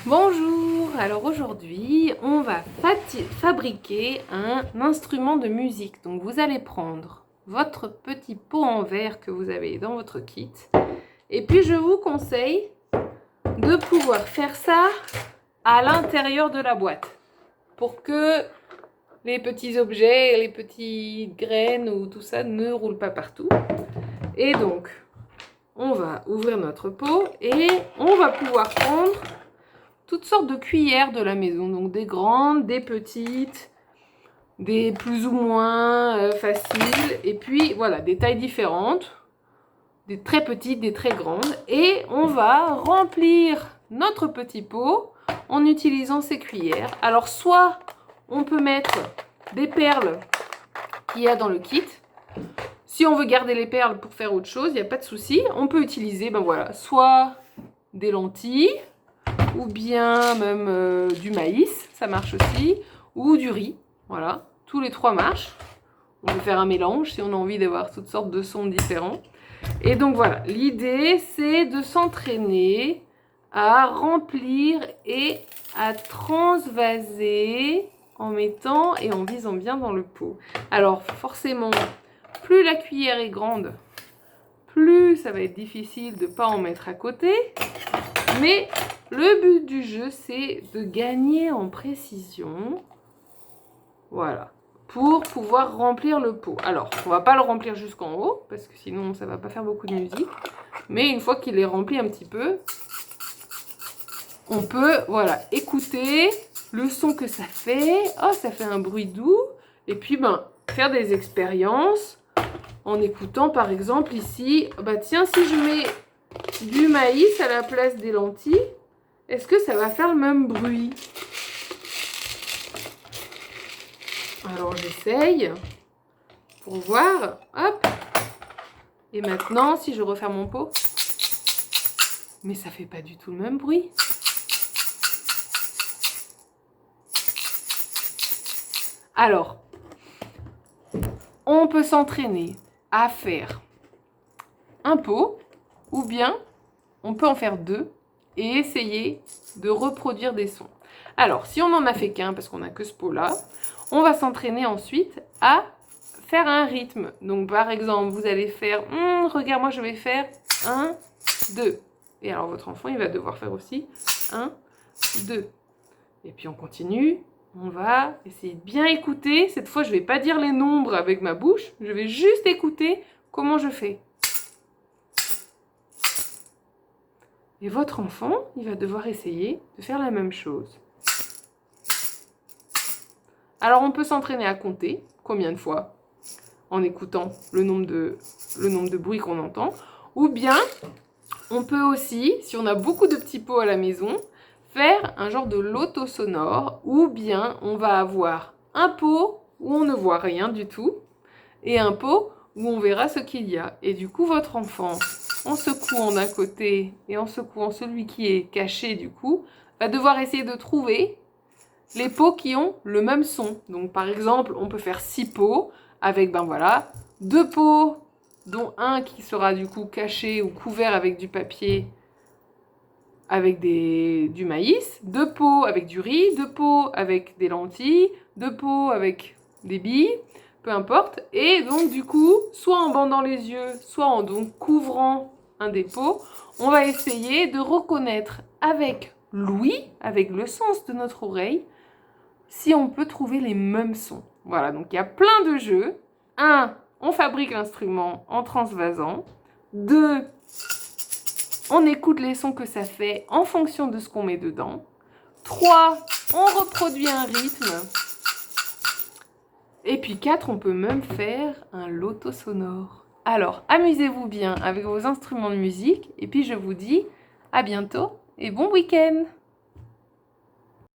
Bonjour, alors aujourd'hui on va fabriquer un instrument de musique. Donc vous allez prendre votre petit pot en verre que vous avez dans votre kit. Et puis je vous conseille de pouvoir faire ça à l'intérieur de la boîte. Pour que les petits objets, les petites graines ou tout ça ne roulent pas partout. Et donc on va ouvrir notre pot et on va pouvoir prendre toutes sortes de cuillères de la maison, donc des grandes, des petites, des plus ou moins faciles, et puis voilà, des tailles différentes, des très petites, des très grandes, et on va remplir notre petit pot en utilisant ces cuillères. Alors soit on peut mettre des perles qu'il y a dans le kit. Si on veut garder les perles pour faire autre chose, il n'y a pas de souci. On peut utiliser, ben voilà, soit des lentilles, ou bien même du maïs, ça marche aussi, ou du riz, voilà, tous les trois marchent. On peut faire un mélange si on a envie d'avoir toutes sortes de sons différents. Et donc voilà, l'idée c'est de s'entraîner à remplir et à transvaser en mettant et en visant bien dans le pot. Alors forcément, plus la cuillère est grande, plus ça va être difficile de ne pas en mettre à côté, mais le but du jeu, c'est de gagner en précision, voilà, pour pouvoir remplir le pot. Alors, on va pas le remplir jusqu'en haut, parce que sinon, ça va pas faire beaucoup de musique. Mais une fois qu'il est rempli un petit peu, on peut, voilà, écouter le son que ça fait. Oh, ça fait un bruit doux. Et puis, ben, faire des expériences en écoutant, par exemple, ici, bah tiens, si je mets du maïs à la place des lentilles, est-ce que ça va faire le même bruit? Alors j'essaye pour voir. Hop. Et maintenant, si je referme mon pot, mais ça fait pas du tout le même bruit. Alors, on peut s'entraîner à faire un pot, ou bien on peut en faire deux et essayer de reproduire des sons. Alors, si on n'en a fait qu'un, parce qu'on n'a que ce pot-là, on va s'entraîner ensuite à faire un rythme. Donc, par exemple, vous allez faire, regarde, moi je vais faire 1, 2. Et alors, votre enfant, il va devoir faire aussi 1, 2. Et puis, on continue. On va essayer de bien écouter. Cette fois, je ne vais pas dire les nombres avec ma bouche. Je vais juste écouter comment je fais. Et votre enfant, il va devoir essayer de faire la même chose. Alors, on peut s'entraîner à compter combien de fois en écoutant le nombre de bruits qu'on entend. Ou bien, on peut aussi, si on a beaucoup de petits pots à la maison, faire un genre de loto sonore. Ou bien, on va avoir un pot où on ne voit rien du tout et un pot où on verra ce qu'il y a. Et du coup, votre enfant, en secouant d'un côté et en secouant celui qui est caché du coup, va devoir essayer de trouver les pots qui ont le même son. Donc par exemple, on peut faire 6 pots avec, ben voilà, 2 pots, dont un qui sera du coup caché ou couvert avec du papier avec du maïs, 2 pots avec du riz, 2 pots avec des lentilles, 2 pots avec des billes, peu importe. Et donc du coup, soit en bandant les yeux, soit en donc couvrant un des pots, on va essayer de reconnaître avec l'ouïe, avec le sens de notre oreille, si on peut trouver les mêmes sons. Voilà, donc il y a plein de jeux. 1, on fabrique l'instrument en transvasant. 2, on écoute les sons que ça fait en fonction de ce qu'on met dedans. 3, on reproduit un rythme. Et puis 4, on peut même faire un loto sonore. Alors, amusez-vous bien avec vos instruments de musique. Et puis je vous dis à bientôt et bon week-end!